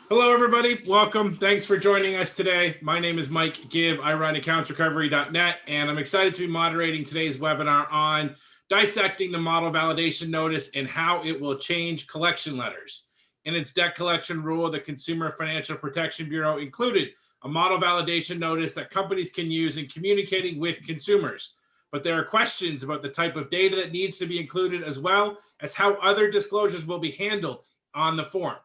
Hello, everybody. Welcome. Thanks for joining us today. My name is Mike Gibb. I run accountsrecovery.net, and I'm excited to be moderating today's webinar on dissecting the model validation notice and how it will change collection letters. In its debt collection rule, the Consumer Financial Protection Bureau included a model validation notice that companies can use in communicating with consumers. But there are questions about the type of data that needs to be included, as well as how other disclosures will be handled on the form.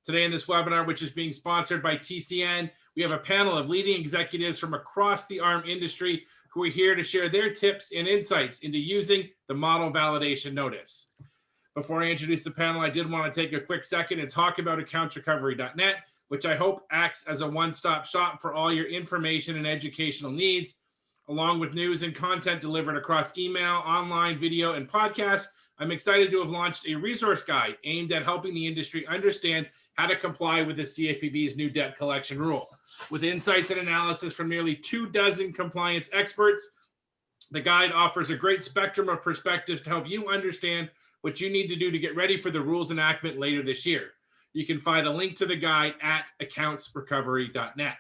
Today in this webinar, which is being sponsored by TCN, we have a panel of leading executives from across the ARM industry who are here to share their tips and insights into using the model validation notice. Before I introduce the panel, I did want to take a quick second and talk about accountsrecovery.net, which I hope acts as a one-stop shop for all your information and educational needs, along with news and content delivered across email, online, video, and podcasts. I'm excited to have launched a resource guide aimed at helping the industry understand how to comply with the CFPB's new debt collection rule. With insights and analysis from nearly 24 compliance experts, the guide offers a great spectrum of perspectives to help you understand what you need to do to get ready for the rules enactment later this year. You can find a link to the guide at accountsrecovery.net.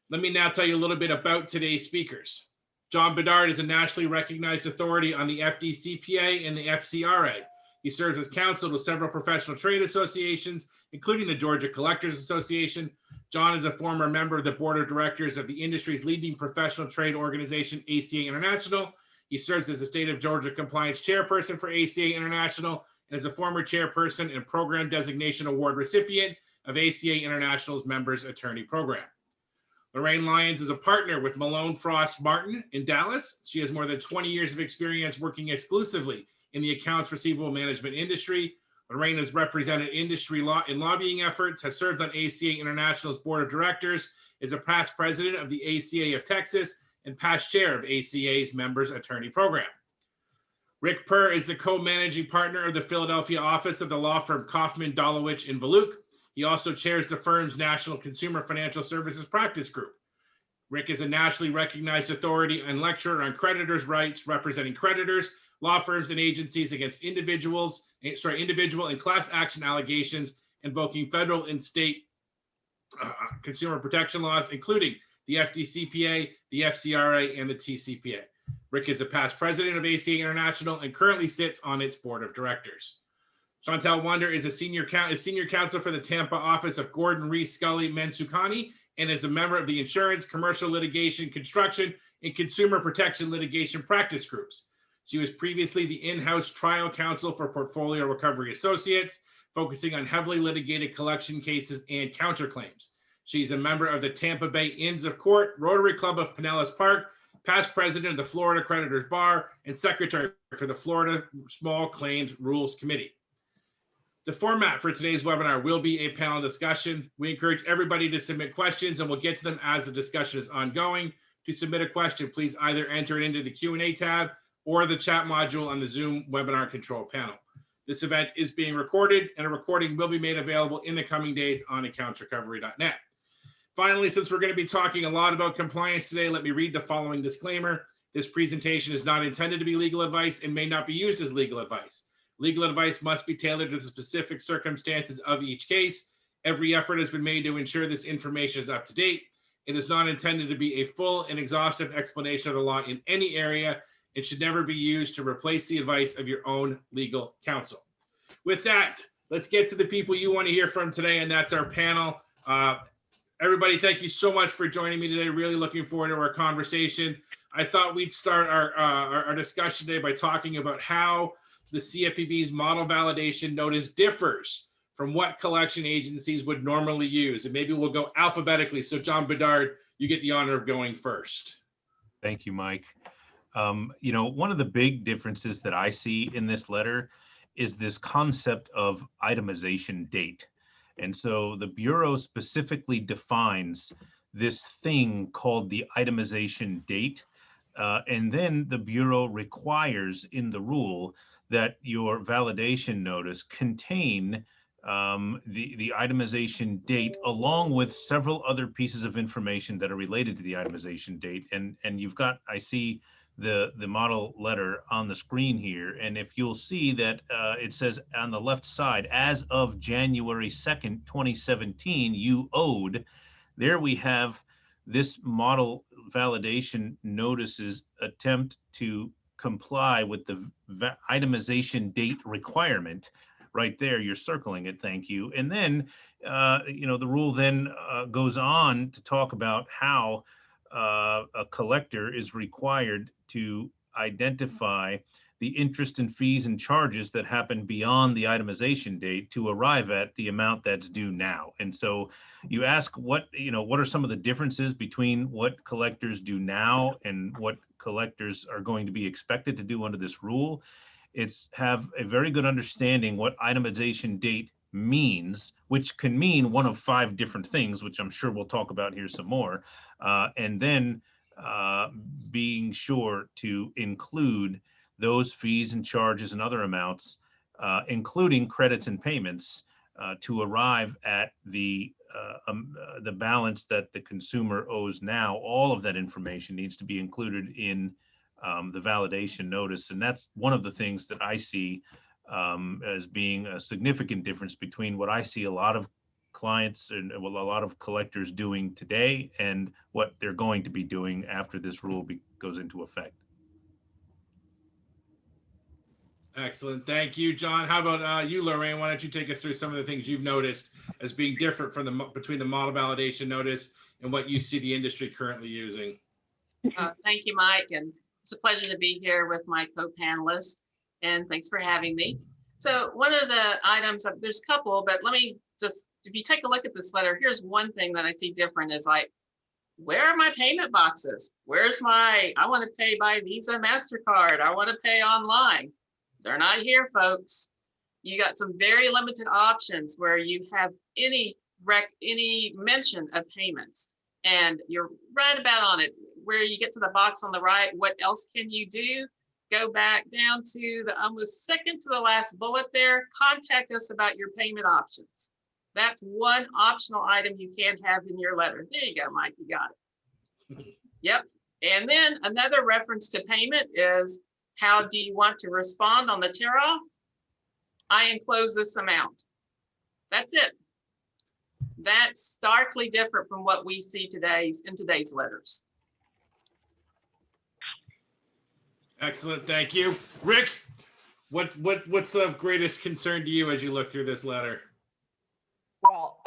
Let me now tell you a little bit about today's speakers. John Bedard is a nationally recognized authority on the FDCPA and the FCRA. He serves as counsel to several professional trade associations, including the Georgia Collectors Association. John is a former member of the board of directors of the industry's leading professional trade organization, ACA International. He serves as the state of Georgia compliance chairperson for ACA International and is a former chairperson and program designation award recipient of ACA International's members attorney program. Lorraine Lyons is a partner with Malone Frost Martin in Dallas. She has more than 20 years of experience working exclusively in the accounts receivable management industry. Lorraine has represented industry law in lobbying efforts, has served on ACA International's board of directors, is a past president of the ACA of Texas, and past chair of ACA's members attorney program. Rick Purr is the co-managing partner of the Philadelphia office of the law firm Kaufman, Dolowich, and Voluk. He also chairs the firm's National Consumer Financial Services Practice Group. Rick is a nationally recognized authority and lecturer on creditors' rights, representing creditors, law firms, and agencies against individual and class action allegations, invoking federal and state consumer protection laws, including the FDCPA, the FCRA, and the TCPA. Rick is a past president of ACA International and currently sits on its board of directors. Chantel Wonder is a senior counsel for the Tampa office of Gordon Reese Scully Mensukani and is a member of the insurance, commercial litigation, construction, and consumer protection litigation practice groups. She was previously the in-house trial counsel for Portfolio Recovery Associates, focusing on heavily litigated collection cases and counterclaims. She's a member of the Tampa Bay Inns of Court, Rotary Club of Pinellas Park, past president of the Florida Creditors Bar, and secretary for the Florida Small Claims Rules Committee. The format for today's webinar will be a panel discussion. We encourage everybody to submit questions, and we'll get to them as the discussion is ongoing. To submit a question, please either enter it into the Q&A tab or the chat module on the Zoom webinar control panel. This event is being recorded, and a recording will be made available in the coming days on accountsrecovery.net. Finally, since we're going to be talking a lot about compliance today, let me read the following disclaimer. This presentation is not intended to be legal advice and may not be used as legal advice. Legal advice must be tailored to the specific circumstances of each case. Every effort has been made to ensure this information is up to date. It is not intended to be a full and exhaustive explanation of the law in any area. It should never be used to replace the advice of your own legal counsel. With that, let's get to the people you want to hear from today, and that's our panel. Everybody, thank you so much for joining me today. Really looking forward to our conversation. I thought we'd start our discussion today by talking about how the CFPB's model validation notice differs from what collection agencies would normally use. And maybe we'll go alphabetically. So John Bedard, you get the honor of going first. Thank you, Mike. One of the big differences that I see in this letter is this concept of itemization date. And so the Bureau specifically defines this thing called the itemization date. And then the Bureau requires in the rule that your validation notice contain the itemization date along with several other pieces of information that are related to the itemization date. And you've got, I see, the model letter on the screen here. And if you'll see that it says on the left side, as of January 2nd, 2017, you owed, there we have this model validation notices attempt to comply with the itemization date requirement. Right there, you're circling it, thank you. And then, the rule then goes on to talk about how a collector is required to identify the interest and fees and charges that happen beyond the itemization date to arrive at the amount that's due now. And so you ask what are some of the differences between what collectors do now and what collectors are going to be expected to do under this rule. It's have a very good understanding what itemization date means, which can mean one of 5 different things, which I'm sure we'll talk about here some more. And then being sure to include those fees and charges and other amounts, including credits and payments, to arrive at the balance that the consumer owes now. All of that information needs to be included in the validation notice. And that's one of the things that I see as being a significant difference between what I see a lot of clients and a lot of collectors doing today and what they're going to be doing after this rule goes into effect. Excellent. Thank you, John. How about you, Lorraine? Why don't you take us through some of the things you've noticed as being different from between the model validation notice and what you see the industry currently using? Thank you, Mike. And it's a pleasure to be here with my co-panelists. And thanks for having me. So one of the items, there's a couple, but let me just, if you take a look at this letter, here's one thing that I see different is like, where are my payment boxes? Where's I want to pay by Visa, MasterCard. I want to pay online. They're not here, folks. You got some very limited options where you have any mention of payments. And you're right about on it. Where you get to the box on the right, what else can you do? Go back down to the almost second to the last bullet there. Contact us about your payment options. That's one optional item you can have in your letter. There you go, Mike, you got it. Yep. And then another reference to payment is, how do you want to respond on the tear off? I enclose this amount. That's it. That's starkly different from what we see in today's letters. Excellent. Thank you. Rick, what's of greatest concern to you as you look through this letter? Well,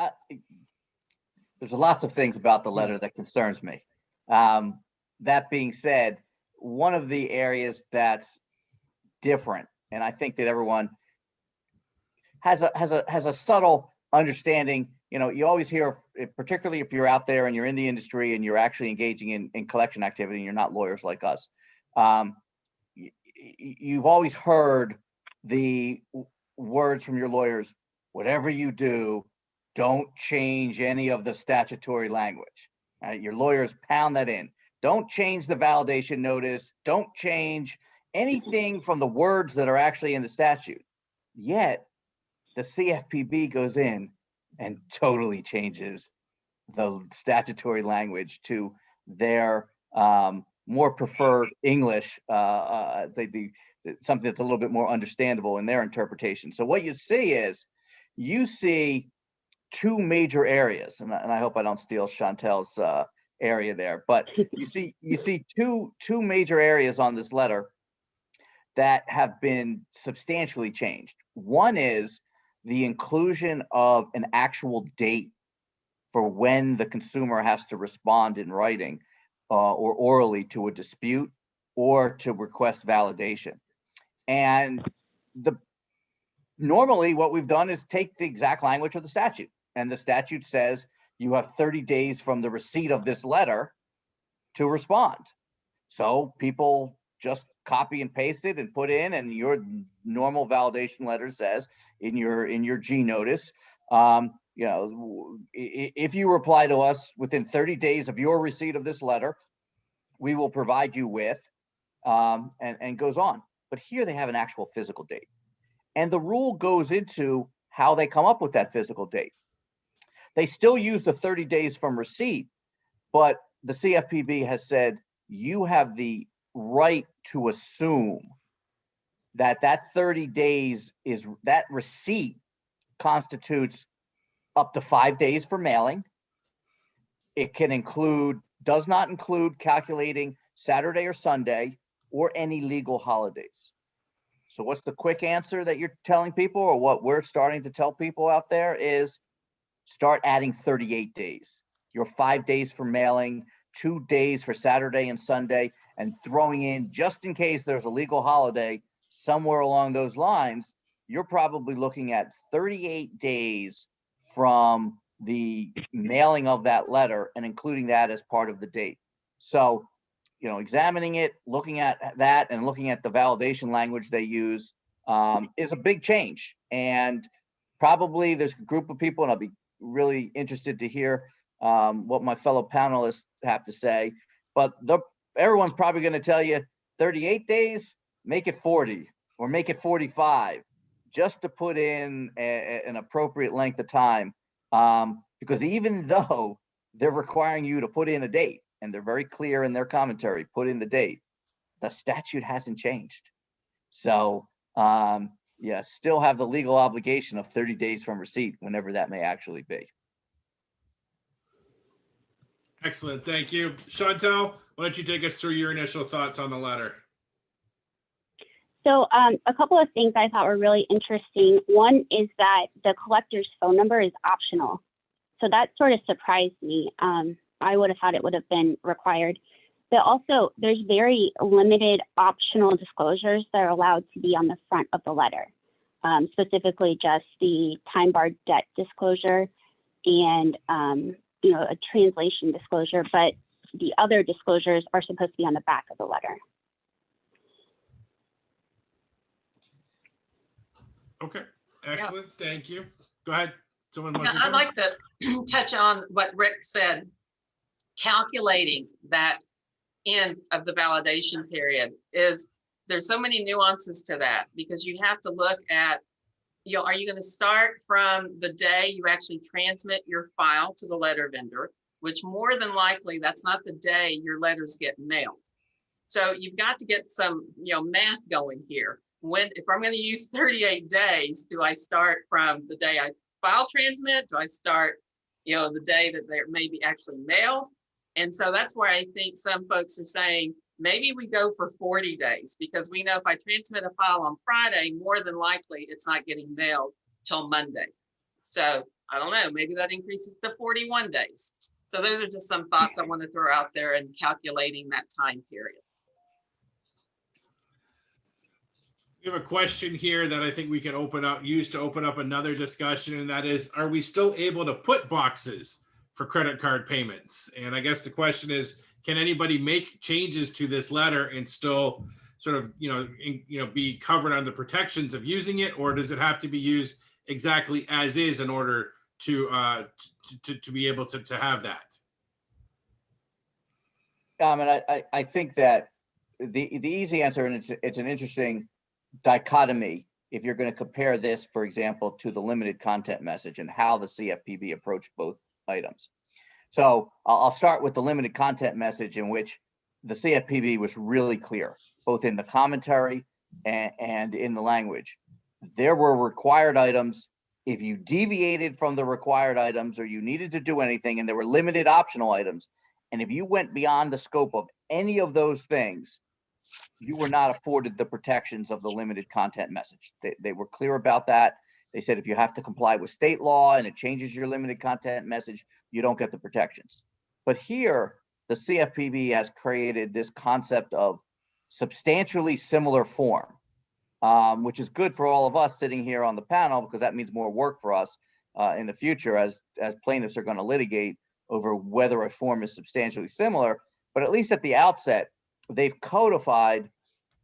there's lots of things about the letter that concerns me. That being said, one of the areas that's different, and I think that everyone has a subtle understanding. You always hear, particularly if you're out there and you're in the industry and you're actually engaging in collection activity and you're not lawyers like us, you've always heard the words from your lawyers, whatever you do, don't change any of the statutory language. Your lawyers pound that in. Don't change the validation notice. Don't change anything from the words that are actually in the statute. Yet the CFPB goes in and totally changes the statutory language to their more preferred English, something that's a little bit more understandable in their interpretation. So what you see 2 major areas, and I hope I don't steal Chantel's area there, but you see two major areas on this letter that have been substantially changed. One is the inclusion of an actual date for when the consumer has to respond in writing or orally to a dispute or to request validation. And normally what we've done is take the exact language of the statute, and the statute says you have 30 days from the receipt of this letter to respond. So people just copy and paste it and put in, and your normal validation letter says in your G notice, if you reply to us within 30 days of your receipt of this letter, we will provide you with, and goes on. But here they have an actual physical date. And the rule goes into how they come up with that physical date. They still use the 30 days from receipt, but the CFPB has said you have the right to assume that that 30 days is that receipt constitutes up to 5 days for mailing. It can include, does not include calculating Saturday or Sunday or any legal holidays. So what's the quick answer that you're telling people, or what we're starting to tell people out there, is start adding 38 days. Your 5 days for mailing, 2 days for Saturday and Sunday, and throwing in, just in case there's a legal holiday somewhere along those lines, you're probably looking at 38 days from the mailing of that letter and including that as part of the date. So, you know, examining it, looking at that and looking at the validation language they use is a big change. And probably there's a group of people, and I'll be really interested to hear what my fellow panelists have to say, but everyone's probably going to tell you 38 days, make it 40 or make it 45, just to put in an appropriate length of time. Because even though they're requiring you to put in a date, and they're very clear in their commentary, put in the date, the statute hasn't changed. So yeah, still have the legal obligation of 30 days from receipt, whenever that may actually be. Excellent, thank you. Chantel, why don't you take us through your initial thoughts on the letter? So a couple of things I thought were really interesting. One is that the collector's phone number is optional. So that sort of surprised me. I would have thought it would have been required. But also, there's very limited optional disclosures that are allowed to be on the front of the letter, specifically just the time-barred debt disclosure and you know, a translation disclosure, but the other disclosures are supposed to be on the back of the letter. Okay, excellent, thank you. Go ahead. Someone wants to I'd like to touch on what Rick said, calculating that end of the validation period. There's so many nuances to that, because you have to look at, you know, are you going to start from the day you actually transmit your file to the letter vendor, which more than likely that's not the day your letters get mailed. So you've got to get some, you know, math going here. If I'm going to use 38 days, do I start from the day I file transmit? Do I start, you know, the day that they're maybe actually mailed? And so that's where I think some folks are saying, maybe we go for 40 days, because we know if I transmit a file on Friday, more than likely it's not getting mailed till Monday. So I don't know, maybe that increases to 41 days. So those are just some thoughts I want to throw out there in calculating that time period. We have a question here that I think we can use to open up another discussion, and that is, are we still able to put boxes for credit card payments? And I guess the question is, can anybody make changes to this letter and still sort of, be covered under the protections of using it, or does it have to be used exactly as is in order to be able to have that? I think that the easy answer, and it's an interesting dichotomy, if you're going to compare this, for example, to the limited content message and how the CFPB approached both items. So I'll start with the limited content message, in which the CFPB was really clear, both in the commentary and in the language. There were required items. If you deviated from the required items, or you needed to do anything, and there were limited optional items, and if you went beyond the scope of any of those things, you were not afforded the protections of the limited content message. They were clear about that. They said, if you have to comply with state law and it changes your limited content message, you don't get the protections. But here, the CFPB has created this concept of substantially similar form, which is good for all of us sitting here on the panel, because that means more work for us in the future as plaintiffs are going to litigate over whether a form is substantially similar. But at least at the outset, they've codified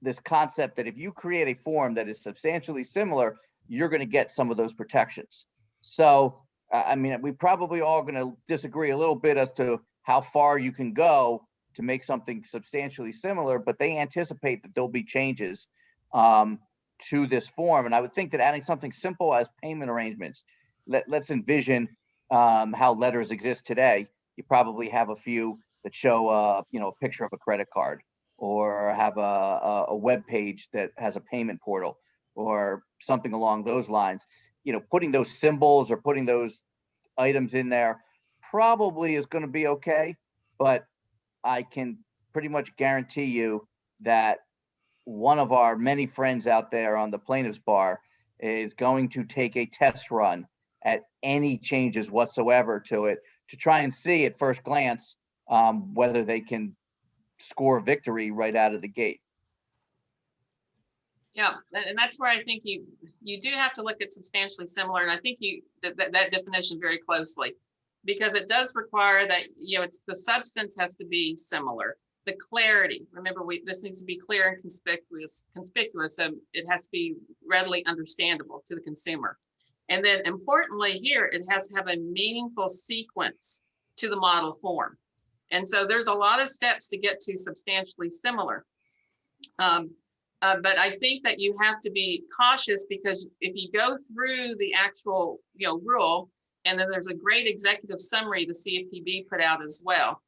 this concept that if you create a form that is substantially similar, you're going to get some of those protections. So, I mean, we probably all going to disagree a little bit as to how far you can go to make something substantially similar, but they anticipate that there'll be changes to this form. And I would think that adding something simple as payment arrangements, let's envision how letters exist today. You probably have a few that show, a picture of a credit card, or have a web page that has a payment portal or something along those lines. You know, putting those symbols or putting those items in there probably is going to be okay, but I can pretty much guarantee you that one of our many friends out there on the plaintiff's bar is going to take a test run at any changes whatsoever to it to try and see at first glance whether they can score victory right out of the gate. Yeah, and that's where I think you do have to look at substantially similar, and I think that definition very closely, because it does require that, you know, it's the substance has to be similar. The clarity, remember, this needs to be clear and conspicuous, so it has to be readily understandable to the consumer. And then importantly here, it has to have a meaningful sequence to the model form. And so there's a lot of steps to get to substantially similar. But I think that you have to be cautious, because if you go through the actual, you know, rule, and then there's a great executive summary the CFPB put out as well.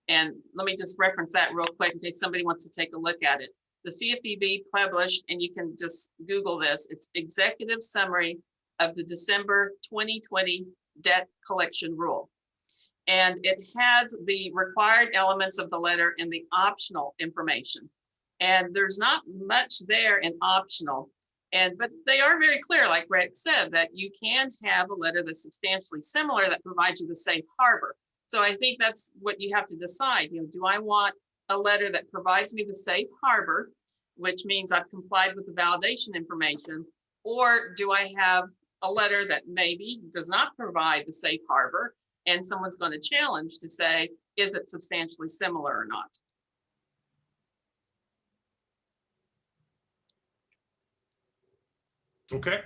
And let me just reference that real quick in case somebody wants to take a look at it. The CFPB published, and you can just Google this, it's executive summary of the December 2020 debt collection rule. And it has the required elements of the letter and the optional information. And there's not much there in optional, but they are very clear, like Rex said, that you can have a letter that's substantially similar that provides you the safe harbor. So I think that's what you have to decide. You know, do I want a letter that provides me the safe harbor, which means I've complied with the validation information, or do I have a letter that maybe does not provide the safe harbor, and someone's going to challenge to say, is it substantially similar or not? Okay.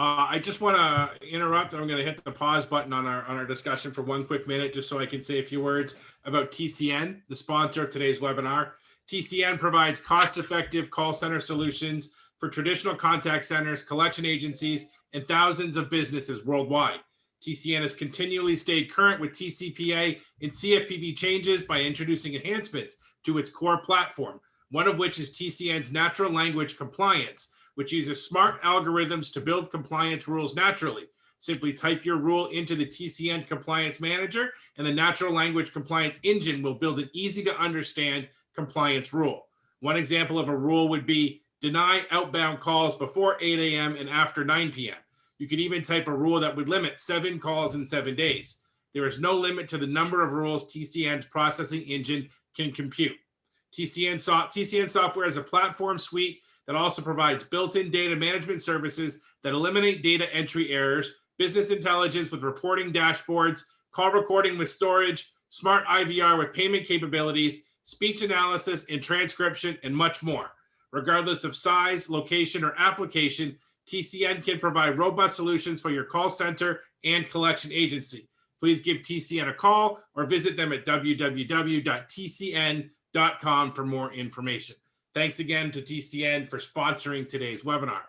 I just want to interrupt. I'm going to hit the pause button on our discussion for one quick minute, just so I can say a few words about TCN, the sponsor of today's webinar. TCN provides cost-effective call center solutions for traditional contact centers, collection agencies, and thousands of businesses worldwide. TCN has continually stayed current with TCPA and CFPB changes by introducing enhancements to its core platform, one of which is TCN's natural language compliance, which uses smart algorithms to build compliance rules naturally. Simply type your rule into the TCN Compliance Manager, and the natural language compliance engine will build an easy to understand compliance rule. One example of a rule would be deny outbound calls before 8 a.m. and after 9 p.m. You could even type a rule that would limit 7 calls in 7 days. There is no limit to the number of rules TCN's processing engine can compute. TCN software is a platform suite that also provides built-in data management services that eliminate data entry errors, business intelligence with reporting dashboards, call recording with storage, smart IVR with payment capabilities, speech analysis and transcription, and much more. Regardless of size, location, or application, TCN can provide robust solutions for your call center and collection agency. Please give TCN a call or visit them at www.tcn.com for more information. Thanks again to TCN for sponsoring today's webinar.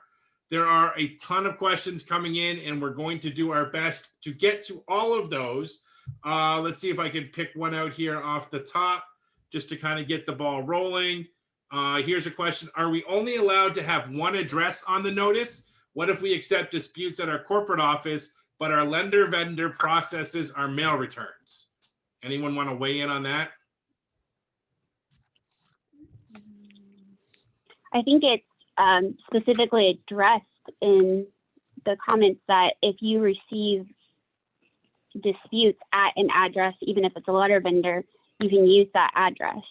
There are a ton of questions coming in, and we're going to do our best to get to all of those. Let's see if I can pick one out here off the top just to kind of get the ball rolling. Here's a question. Are we only allowed to have one address on the notice? What if we accept disputes at our corporate office, but our lender vendor processes our mail returns? Anyone want to weigh in on that? I think it's specifically addressed in the comments that if you receive disputes at an address, even if it's a letter vendor, you can use that address.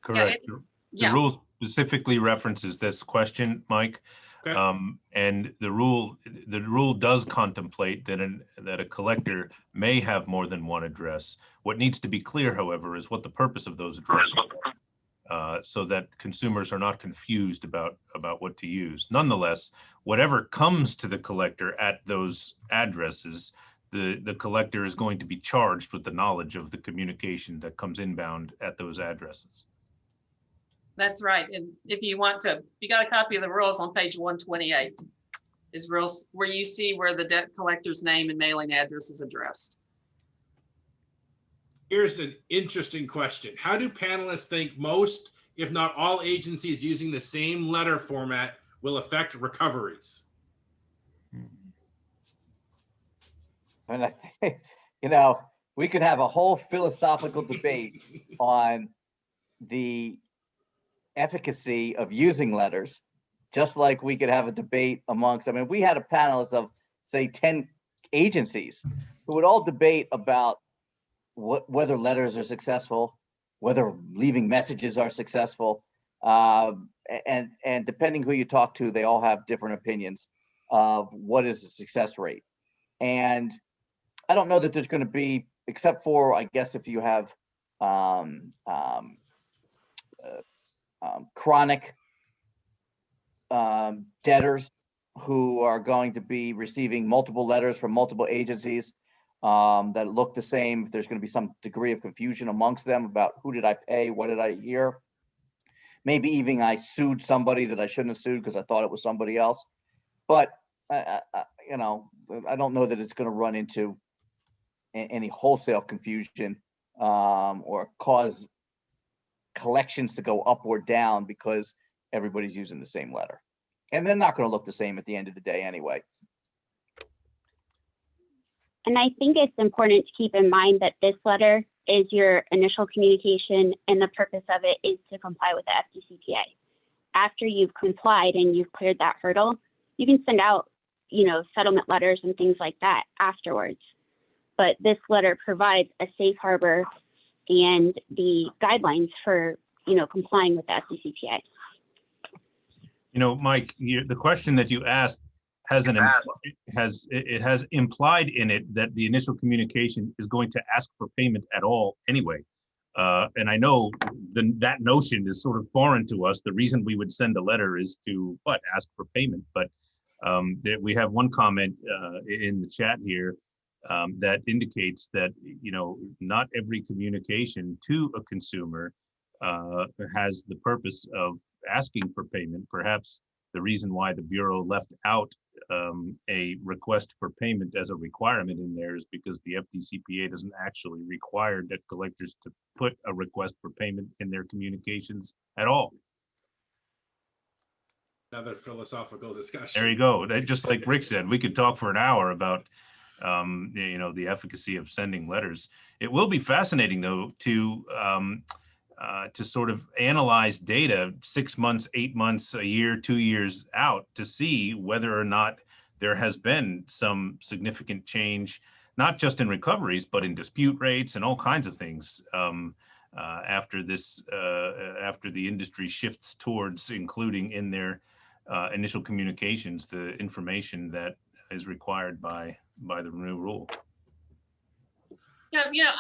Correct. The rule specifically references this question, Mike. Okay. And the rule does contemplate that a collector may have more than one address. What needs to be clear, however, is what the purpose of those addresses are, so that consumers are not confused about what to use. Nonetheless, whatever comes to the collector at those addresses, the collector is going to be charged with the knowledge of the communication that comes inbound at those addresses. That's right. And if you got a copy of the rules on page 128, is rules where you see where the debt collector's name and mailing address is addressed. Here's an interesting question. How do panelists think most, if not all, agencies using the same letter format will affect recoveries? I mean, you know, we could have a whole philosophical debate on the efficacy of using letters, just like we could have a debate amongst, I mean, we had a panelist of, say, 10 agencies who would all debate about whether letters are successful, whether leaving messages are successful. And depending who you talk to, they all have different opinions of what is the success rate. And I don't know that there's going to be, except for, I guess, if you have chronic debtors who are going to be receiving multiple letters from multiple agencies that look the same. If there's going to be some degree of confusion amongst them about who did I pay, what did I hear, maybe even I sued somebody that I shouldn't have sued because I thought it was somebody else. But you know, I don't know that it's going to run into any wholesale confusion or cause collections to go up or down because everybody's using the same letter. And they're not going to look the same at the end of the day anyway. And I think it's important to keep in mind that this letter is your initial communication, and the purpose of it is to comply with the FDCPA. After you've complied and you've cleared that hurdle, you can send out, you know, settlement letters and things like that afterwards. But this letter provides a safe harbor and the guidelines for, you know, complying with the FDCPA. You know, Mike, the question that you asked has has implied in it that the initial communication is going to ask for payment at all anyway. And I know that notion is sort of foreign to us. The reason we would send a letter is to ask for payment. But we have one comment in the chat here that indicates that, you know, not every communication to a consumer has the purpose of asking for payment. Perhaps the reason why the Bureau left out a request for payment as a requirement in there is because the FDCPA doesn't actually require debt collectors to put a request for payment in their communications at all. Another philosophical discussion. There you go. Just like Rick said, we could talk for an hour about you know, the efficacy of sending letters. It will be fascinating, though, to sort of analyze data 6 months, 8 months, a year, 2 years out to see whether or not there has been some significant change, not just in recoveries, but in dispute rates and all kinds of things after this, after the industry shifts towards including in their initial communications the information that is required by the new rule. Yeah,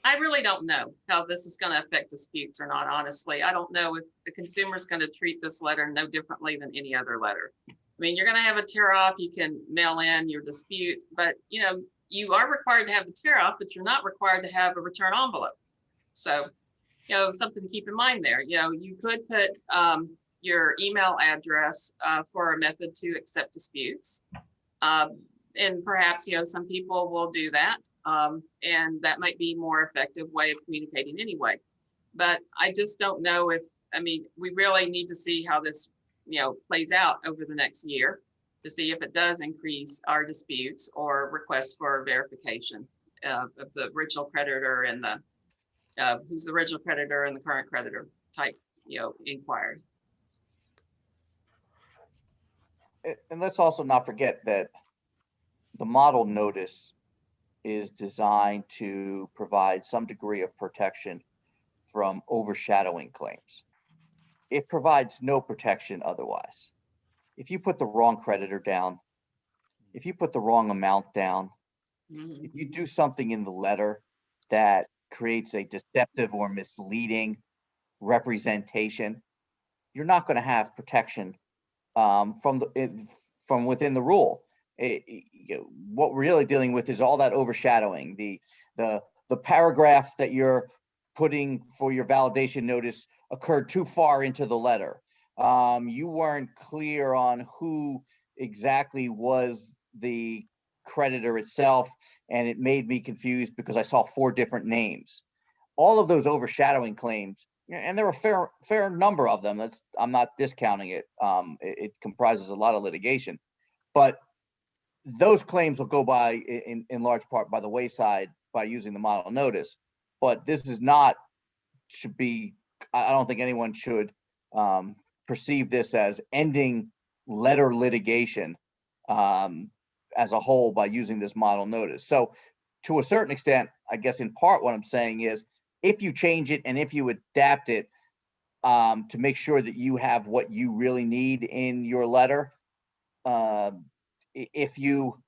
I really don't know how this is going to affect disputes or not, honestly. I don't know if the consumer is going to treat this letter no differently than any other letter. I mean, you're going to have a tear off, you can mail in your dispute, but you know, you are required to have the tear off, but you're not required to have a return envelope. So, you know, something to keep in mind there. You know, you could put your email address for a method to accept disputes. And perhaps, you know, some people will do that. And that might be a more effective way of communicating anyway. But I just don't know if, I mean, we really need to see how this, you know, plays out over the next year to see if it does increase our disputes or requests for verification of the original creditor and the who's the original creditor and the current creditor type, you know, inquiry. And let's also not forget that the model notice is designed to provide some degree of protection from overshadowing claims. It provides no protection otherwise. If you put the wrong creditor down, if you put the wrong amount down, if you do something in the letter that creates a deceptive or misleading representation, you're not going to have protection from within the rule. What we're really dealing with is all that overshadowing. The paragraph that you're putting for your validation notice occurred too far into the letter. You weren't clear on who exactly was the creditor itself, and it made me confused because I saw 4 different names. All of those overshadowing claims, and there are a fair number of them. I'm not discounting it. It comprises a lot of litigation, but those claims will go by in large part by the wayside by using the model notice. But this is not, I don't think anyone should perceive this as ending letter litigation as a whole by using this model notice. So to a certain extent, I guess in part what I'm saying is, if you change it and if you adapt it to make sure that you have what you really need in your letter, if you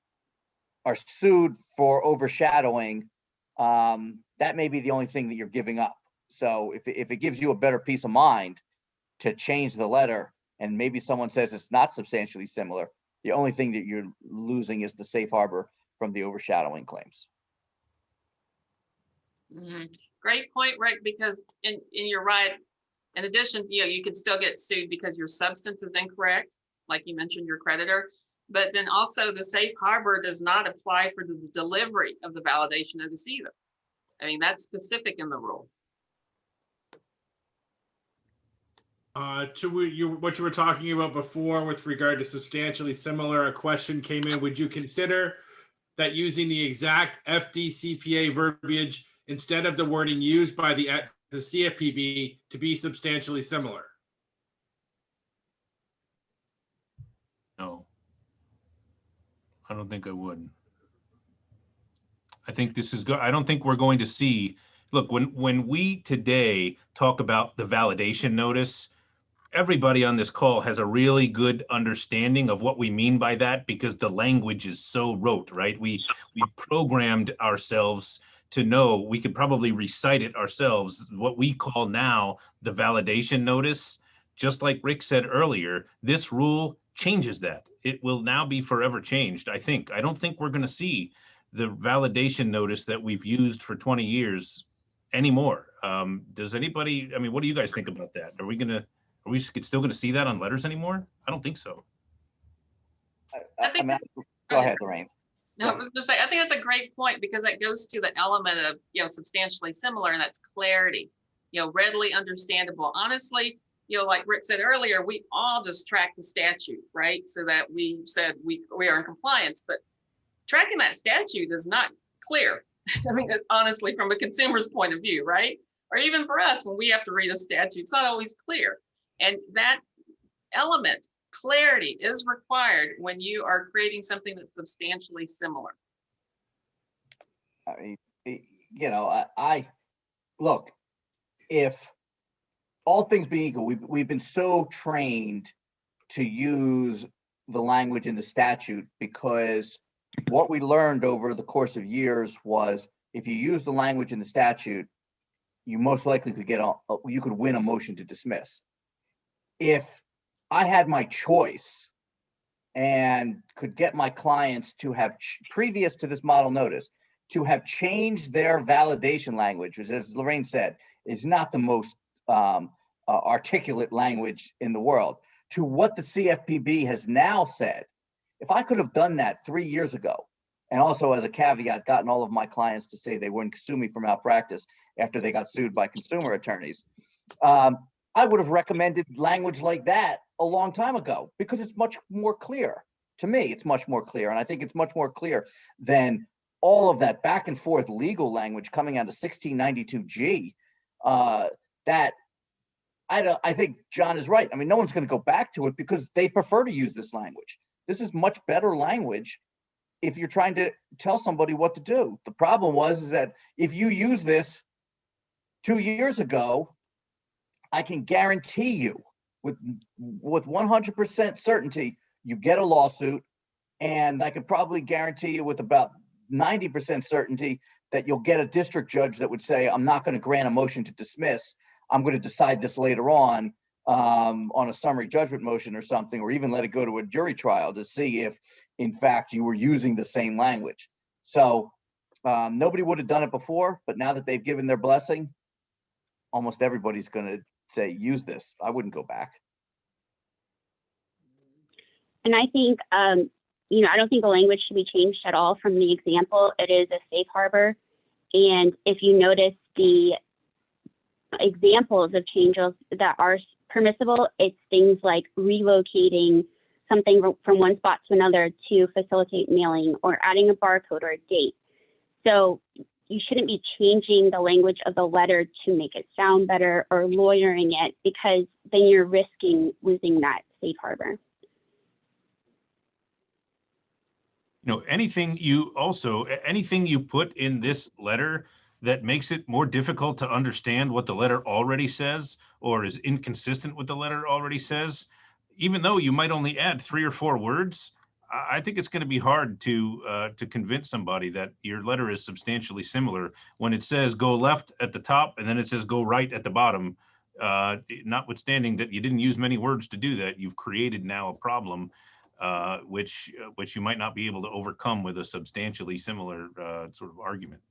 are sued for overshadowing, that may be the only thing that you're giving up. So if it gives you a better peace of mind to change the letter, and maybe someone says it's not substantially similar, the only thing that you're losing is the safe harbor from the overshadowing claims. Great point, Rick, because you're right. In addition, you can still get sued because your substance is incorrect, like you mentioned, your creditor. But then also the safe harbor does not apply for the delivery of the validation notice either. I mean, that's specific in the rule. To what you were talking about before with regard to substantially similar, a question came in. Would you consider that using the exact FDCPA verbiage instead of the wording used by the CFPB to be substantially similar? No, I don't think I would. I think this is I don't think we're going to see. Look, when we today talk about the validation notice, everybody on this call has a really good understanding of what we mean by that, because the language is so rote, right? We programmed ourselves to know, we could probably recite it ourselves, what we call now the validation notice. Just like Rick said earlier, this rule changes that. It will now be forever changed, I think. I don't think we're going to see the validation notice that we've used for 20 years anymore. Does anybody, I mean, what do you guys think about that? Are we still going to see that on letters anymore? I don't think so. Go ahead, Lorraine. No, I was going to say, I think that's a great point, because that goes to the element of, substantially similar, and that's clarity, readily understandable. Honestly, like Rick said earlier, we all just track the statute, right? So that we said we are in compliance, but tracking that statute is not clear. I mean, honestly, from a consumer's point of view, right? Or even for us, when we have to read a statute, it's not always clear. And that element, clarity, is required when you are creating something that's substantially similar. I mean, I look, if all things being equal, we've been so trained to use the language in the statute, because what we learned over the course of years was, if you use the language in the statute, you most likely could you could win a motion to dismiss. If I had my choice and could get my clients to have, previous to this model notice, to have changed their validation language, which, as Lorraine said, is not the most articulate language in the world, to what the CFPB has now said. If I could have done that 3 years ago, and also as a caveat, gotten all of my clients to say they wouldn't sue me for malpractice after they got sued by consumer attorneys, I would have recommended language like that a long time ago, because it's much more clear. To me, it's much more clear. And I think it's much more clear than all of that back and forth legal language coming out of 1692G. That I think John is right. I mean, no one's going to go back to it because they prefer to use this language. This is much better language if you're trying to tell somebody what to do. The problem is that if you use this 2 years ago, I can guarantee you with 100% certainty, you get a lawsuit, and I could probably guarantee you with about 90% certainty that you'll get a district judge that would say, I'm not going to grant a motion to dismiss. I'm going to decide this later on a summary judgment motion or something, or even let it go to a jury trial to see if, in fact, you were using the same language. So nobody would have done it before, but now that they've given their blessing, almost everybody's going to say, use this. I wouldn't go back. And I think I don't think the language should be changed at all from the example. It is a safe harbor. And if you notice the examples of changes that are permissible, it's things like relocating something from one spot to another to facilitate mailing, or adding a barcode or a date. So you shouldn't be changing the language of the letter to make it sound better or lawyering it, because then you're risking losing that safe harbor. Anything you put in this letter that makes it more difficult to understand what the letter already says, or is inconsistent with the letter already says, even though you might only add 3 or 4 words, I think it's going to be hard to convince somebody that your letter is substantially similar when it says go left at the top and then it says go right at the bottom. Notwithstanding that you didn't use many words to do that, you've created now a problem which you might not be able to overcome with a substantially similar sort of argument.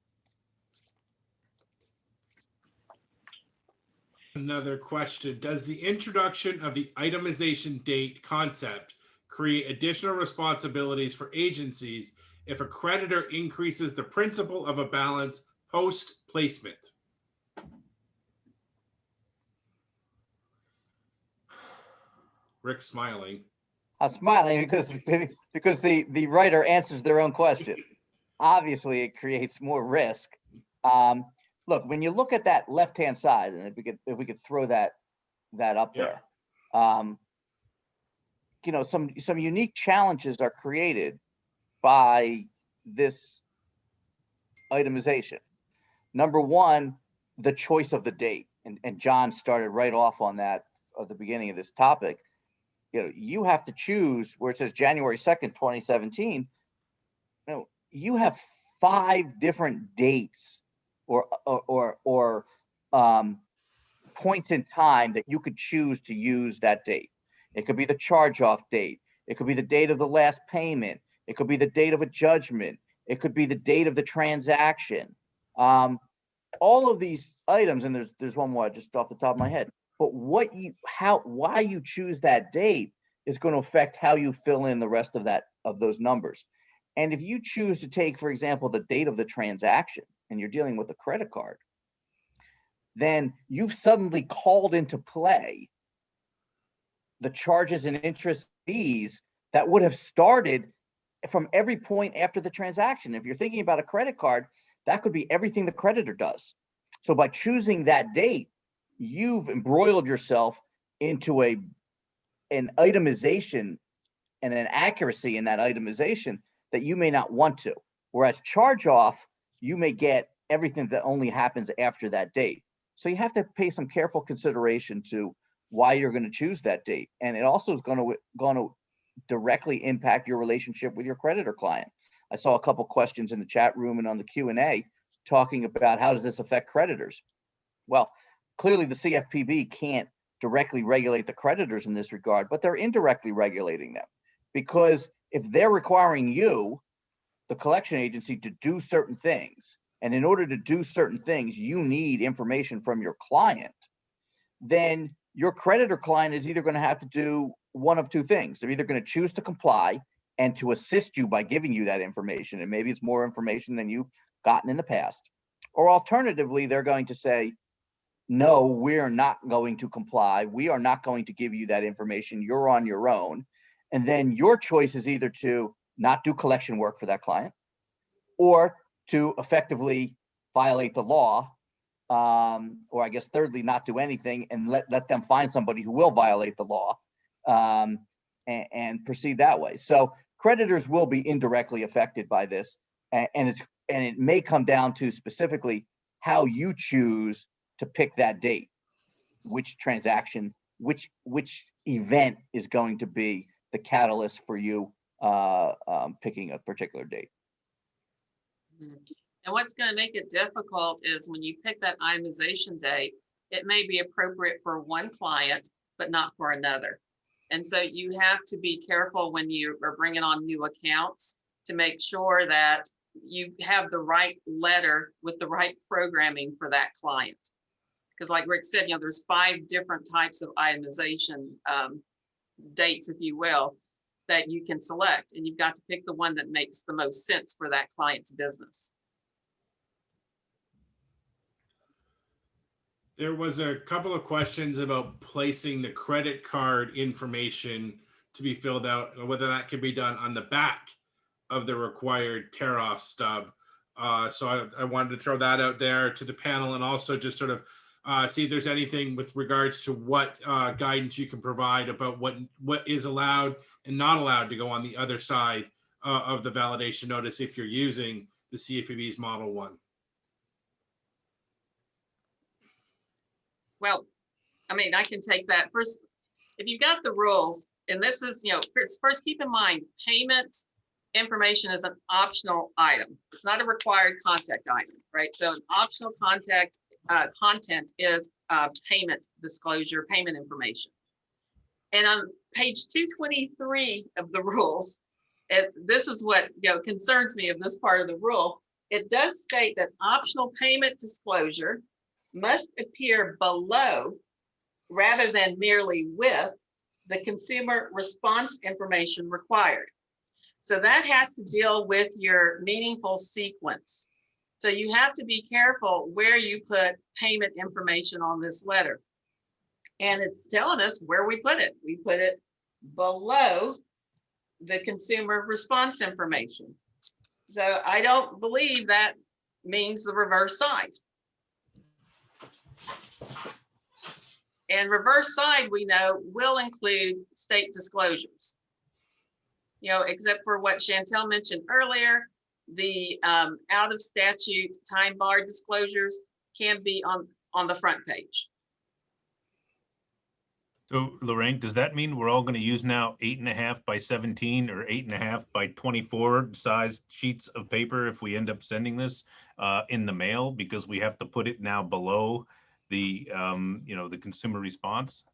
Another question: does the introduction of the itemization date concept create additional responsibilities for agencies if a creditor increases the principal of a balance post-placement? Rick's smiling. I'm smiling because the writer answers their own question. Obviously, it creates more risk. Look, when you look at that left-hand side, and if we could throw that up there, some unique challenges are created by this itemization. Number one, the choice of the date, and John started right off on that at the beginning of this topic. You have to choose where it says January 2nd, 2017. You have 5 different dates or points in time that you could choose to use that date. It could be the charge-off date. It could be the date of the last payment. It could be the date of a judgment. It could be the date of the transaction. All of these items, and there's one more just off the top of my head. But why you choose that date is going to affect how you fill in the rest of those numbers. And if you choose to take, for example, the date of the transaction, and you're dealing with a credit card, then you've suddenly called into play the charges and interest fees that would have started from every point after the transaction. If you're thinking about a credit card, that could be everything the creditor does. So by choosing that date, you've embroiled yourself into an itemization and an accuracy in that itemization that you may not want to. Whereas charge off, you may get everything that only happens after that date. So you have to pay some careful consideration to why you're going to choose that date. And it also is going to directly impact your relationship with your creditor client. I saw a couple questions in the chat room and on the Q&A talking about how does this affect creditors? Well, clearly the CFPB can't directly regulate the creditors in this regard, but they're indirectly regulating them, because if they're requiring you, the collection agency, to do certain things, and in order to do certain things, you need information from your client, then your creditor client is either going to have to do one of 2 things. They're either going to choose to comply and to assist you by giving you that information, and maybe it's more information than you've gotten in the past, or alternatively, they're going to say, no, we're not going to comply. We are not going to give you that information. You're on your own. And then your choice is either to not do collection work for that client, or to effectively violate the law, or I guess thirdly, not do anything and let them find somebody who will violate the law and proceed that way. So creditors will be indirectly affected by this, and it may come down to specifically how you choose to pick that date, which transaction, which event is going to be the catalyst for you picking a particular date. And what's going to make it difficult is when you pick that itemization date, it may be appropriate for one client, but not for another. And so you have to be careful when you are bringing on new accounts to make sure that you have the right letter with the right programming for that client. Because like Rick said, there's 5 different types of itemization dates, if you will. that you can select, and you've got to pick the one that makes the most sense for that client's business. There was a couple of questions about placing the credit card information to be filled out, and whether that can be done on the back of the required tear-off stub. So I wanted to throw that out there to the panel, and also just sort of see if there's anything with regards to what guidance you can provide about what is allowed and not allowed to go on the other side of the validation notice if you're using the CFPB's Model 1. Well, I mean, I can take that first. If you've got the rules, and this is, first keep in mind, payment information is an optional item. It's not a required contact item, right? So an optional content is payment disclosure, payment information. And on page 223 of the rules, this is what concerns me of this part of the rule. It does state that optional payment disclosure must appear below rather than merely with the consumer response information required. So that has to deal with your meaningful sequence. So you have to be careful where you put payment information on this letter. And it's telling us where we put it. We put it below the consumer response information. So I don't believe that means the reverse side. And reverse side, we know, will include state disclosures. Except for what Chantel mentioned earlier, the out of statute time bar disclosures can be on the front page. So Lorraine, does that mean we're all going to use now 8.5 by 17 or 8.5 by 24 size sheets of paper if we end up sending this in the mail, because we have to put it now below the the consumer response?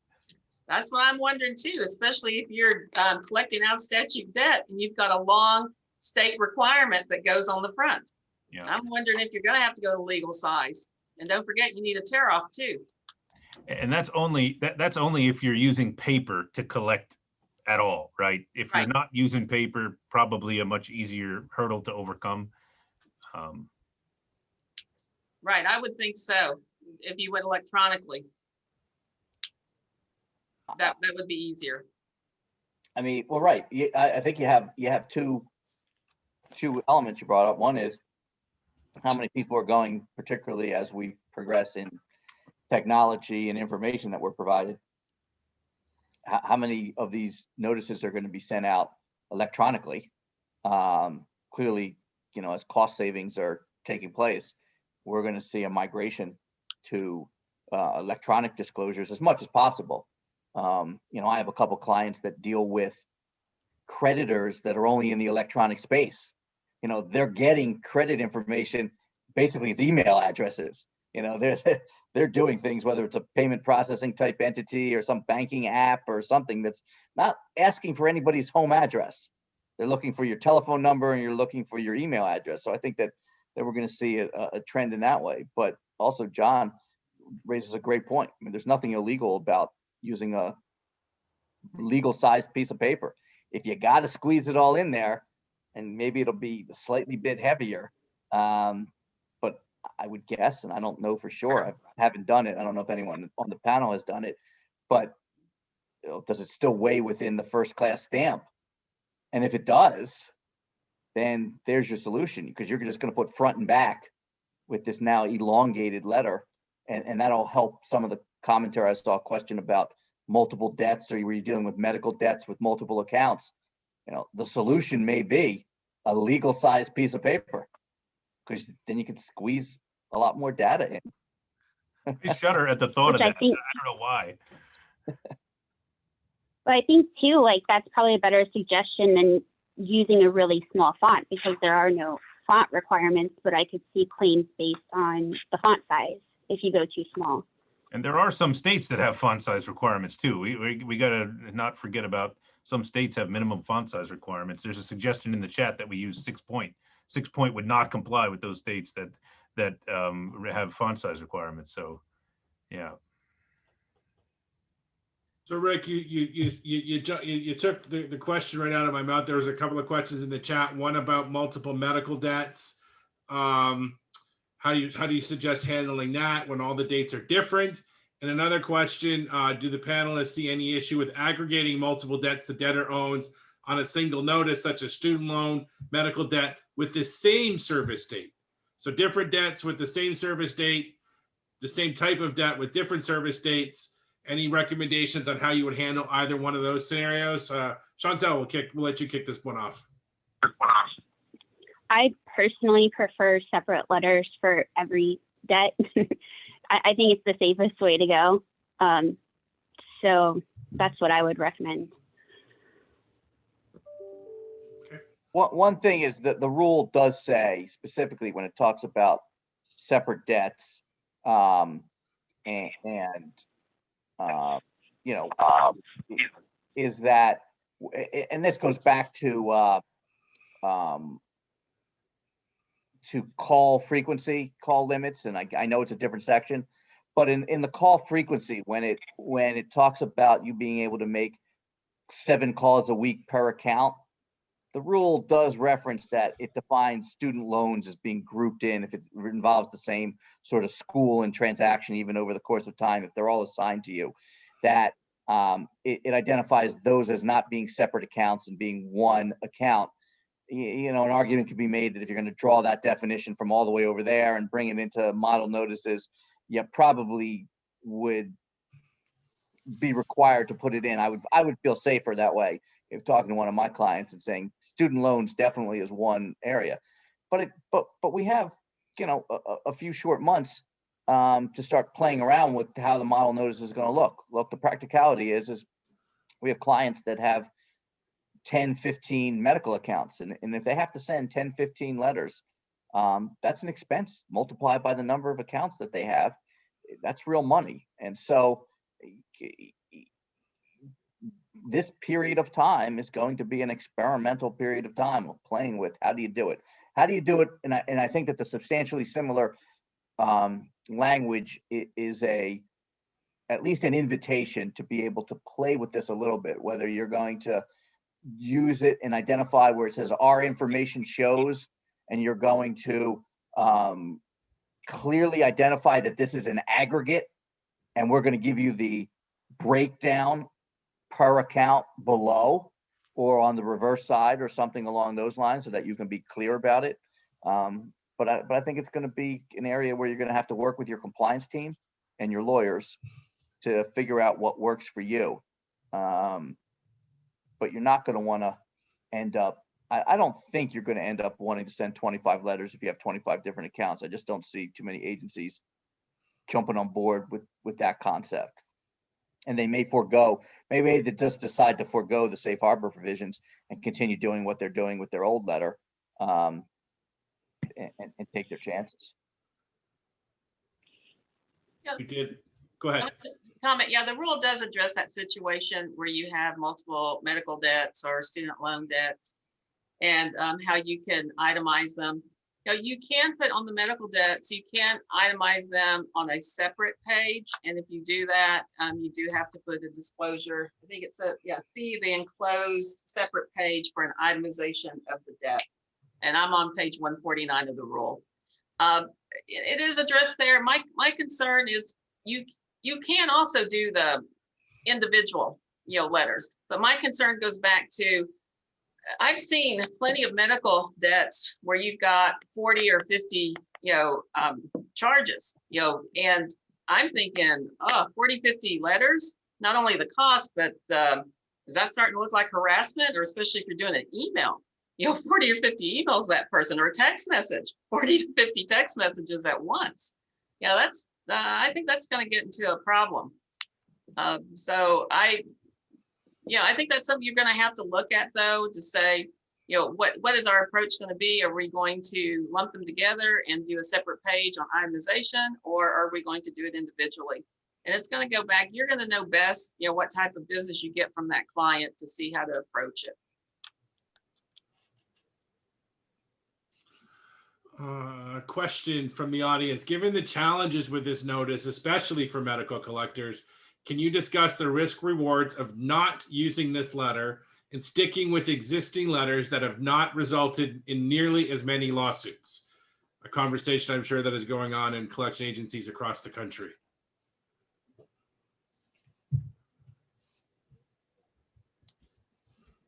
That's what I'm wondering too, especially if you're collecting out of statute debt and you've got a long state requirement that goes on the front. Yeah. I'm wondering if you're going to have to go to legal size. And don't forget, you need a tear off too. And that's only if you're using paper to collect at all, right? If you're Right. not using paper, probably a much easier hurdle to overcome. Right, I would think so. If you went electronically, that would be easier. I mean, well, right. I think you have two elements you brought up. One is how many people are going, particularly as we progress in technology and information that we're provided. How many of these notices are going to be sent out electronically? Clearly, as cost savings are taking place, we're going to see a migration to electronic disclosures as much as possible. I have a couple clients that deal with creditors that are only in the electronic space. They're getting credit information, basically it's email addresses. They're doing things, whether it's a payment processing type entity or some banking app or something that's not asking for anybody's home address. They're looking for your telephone number and you're looking for your email address. So I think that we're going to see a trend in that way. But also, John raises a great point. I mean, there's nothing illegal about using a legal sized piece of paper. If you got to squeeze it all in there, and maybe it'll be a slightly bit heavier, but I would guess, and I don't know for sure, I haven't done it. I don't know if anyone on the panel has done it, but does it still weigh within the first class stamp? And if it does, then there's your solution, because you're just going to put front and back with this now elongated letter, and that'll help some of the commentary. I saw a question about multiple debts, or were you dealing with medical debts with multiple accounts? The solution may be a legal sized piece of paper, because then you can squeeze a lot more data in. I shudder at the thought of that. I don't know why. But I think too, that's probably a better suggestion than using a really small font, because there are no font requirements, but I could see claims based on the font size if you go too small. And there are some states that have font size requirements too. We got to not forget about some states have minimum font size requirements. There's a suggestion in the chat that we use 6 point. 6 point would not comply with those states that have font size requirements. So, yeah. So Rick, you took the question right out of my mouth. There was a couple of questions in the chat. One about multiple medical debts. How do you suggest handling that when all the dates are different? And another question, do the panelists see any issue with aggregating multiple debts the debtor owns on a single notice, such as student loan, medical debt, with the same service date? So different debts with the same service date, the same type of debt with different service dates. Any recommendations on how you would handle either one of those scenarios? Chantel, we'll let you kick this one off. I personally prefer separate letters for every debt. I think it's the safest way to go. So that's what I would recommend. Okay. One thing is that the rule does say specifically when it talks about separate debts, is that, and this goes back to call frequency, call limits, and I know it's a different section, but in the call frequency, when it talks about you being able to make 7 calls a week per account, the rule does reference that it defines student loans as being grouped in if it involves the same sort of school and transaction, even over the course of time, if they're all assigned to you, that it identifies those as not being separate accounts and being one account. An argument could be made that if you're going to draw that definition from all the way over there and bring it into model notices, you probably would be required to put it in. I would feel safer that way if talking to one of my clients and saying student loans definitely is one area, but we have a few short months to start playing around with how the model notice is going to look. Look, the practicality is we have clients that have 10, 15 medical accounts. And if they have to send 10, 15 letters, that's an expense multiplied by the number of accounts that they have. That's real money. And so this period of time is going to be an experimental period of time of playing with how do you do it? And I think that the substantially similar language is at least an invitation to be able to play with this a little bit, whether you're going to use it and identify where it says our information shows, and you're going to clearly identify that this is an aggregate, and we're going to give you the breakdown per account below or on the reverse side or something along those lines so that you can be clear about it. But I think it's going to be an area where you're going to have to work with your compliance team and your lawyers to figure out what works for you. But you're not going to want to end up, I don't think you're going to end up wanting to send 25 letters if you have 25 different accounts. I just don't see too many agencies jumping on board with that concept. And they may maybe they just decide to forego the safe harbor provisions and continue doing what they're doing with their old letter, and take their chances. You did. Go ahead. Comment. Yeah, the rule does address that situation where you have multiple medical debts or student loan debts, and how you can itemize them. You can put on the medical debts, you can itemize them on a separate page. And if you do that, you do have to put a disclosure. I think it's see the enclosed separate page for an itemization of the debt. And I'm on page 149 of the rule. It is addressed there. My concern is you can also do the individual, letters. But my concern goes back to, I've seen plenty of medical debts where you've got 40 or 50, charges, and I'm thinking, 40, 50 letters, not only the cost, but is that starting to look like harassment? Or especially if you're doing an email, 40 or 50 emails that person, or a text message, 40 to 50 text messages at once. I think that's going to get into a problem. So I think that's something you're going to have to look at, though, to say, what is our approach going to be? Are we going to lump them together and do a separate page on itemization, or are we going to do it individually? And it's going to go back. You're going to know best, what type of business you get from that client to see how to approach it. Question from the audience: given the challenges with this notice, especially for medical collectors, can you discuss the risk rewards of not using this letter and sticking with existing letters that have not resulted in nearly as many lawsuits? A conversation I'm sure that is going on in collection agencies across the country.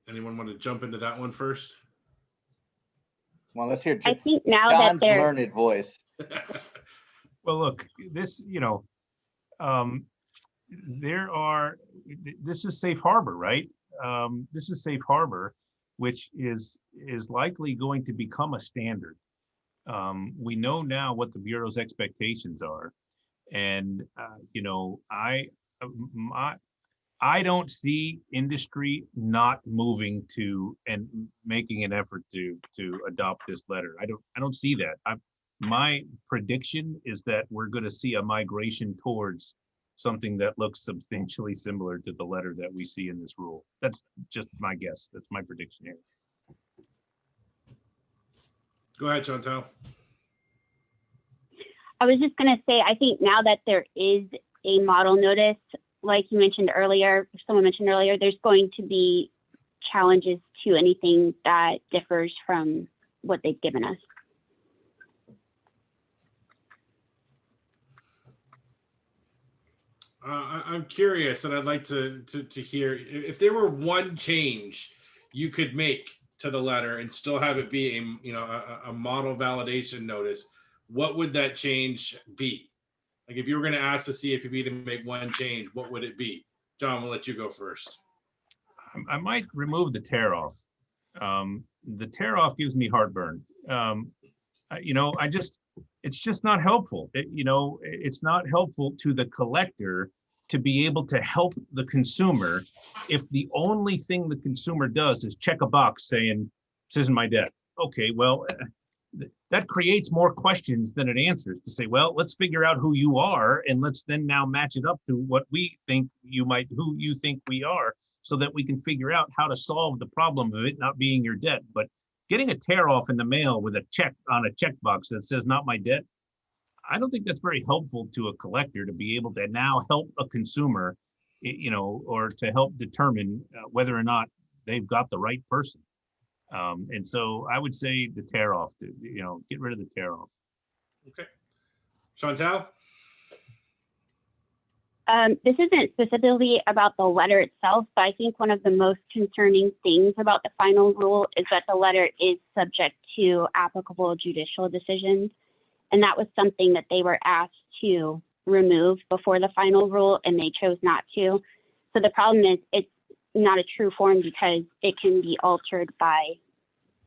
Anyone want to jump into that one first? Well, let's hear I think now that John's they're, learned voice. Well, look, this, this is safe harbor, right? This is safe harbor, which is likely going to become a standard. We know now what the Bureau's expectations are. And, I don't see industry not moving to and making an effort to adopt this letter. I don't see that. My prediction is that we're going to see a migration towards something that looks substantially similar to the letter that we see in this rule. That's just my guess. That's my prediction here. Go ahead, Chantal. I was just going to say, I think now that there is a model notice, like you mentioned earlier, someone mentioned earlier, there's going to be challenges to anything that differs from what they've given us. I'm curious, and I'd like to hear if there were one change you could make to the letter and still have it be a model validation notice. What would that change be? Like if you were going to ask the CFPB to make one change, what would it be? John, we'll let you go first. I might remove the tear off. The tear off gives me heartburn. It's just not helpful. It's not helpful to the collector to be able to help the consumer if the only thing the consumer does is check a box saying, this isn't my debt. Okay, well, that creates more questions than it answers to say, well, let's figure out who you are and let's then now match it up to what we think who you think we are, so that we can figure out how to solve the problem of it not being your debt. But getting a tear off in the mail with a check on a checkbox that says not my debt, I don't think that's very helpful to a collector to be able to now help a consumer, or to help determine whether or not they've got the right person. And so I would say the tear off, get rid of the tear off. Okay. Chantal? This isn't specifically about the letter itself, but I think one of the most concerning things about the final rule is that the letter is subject to applicable judicial decisions. And that was something that they were asked to remove before the final rule, and they chose not to. So the problem is it's not a true form because it can be altered by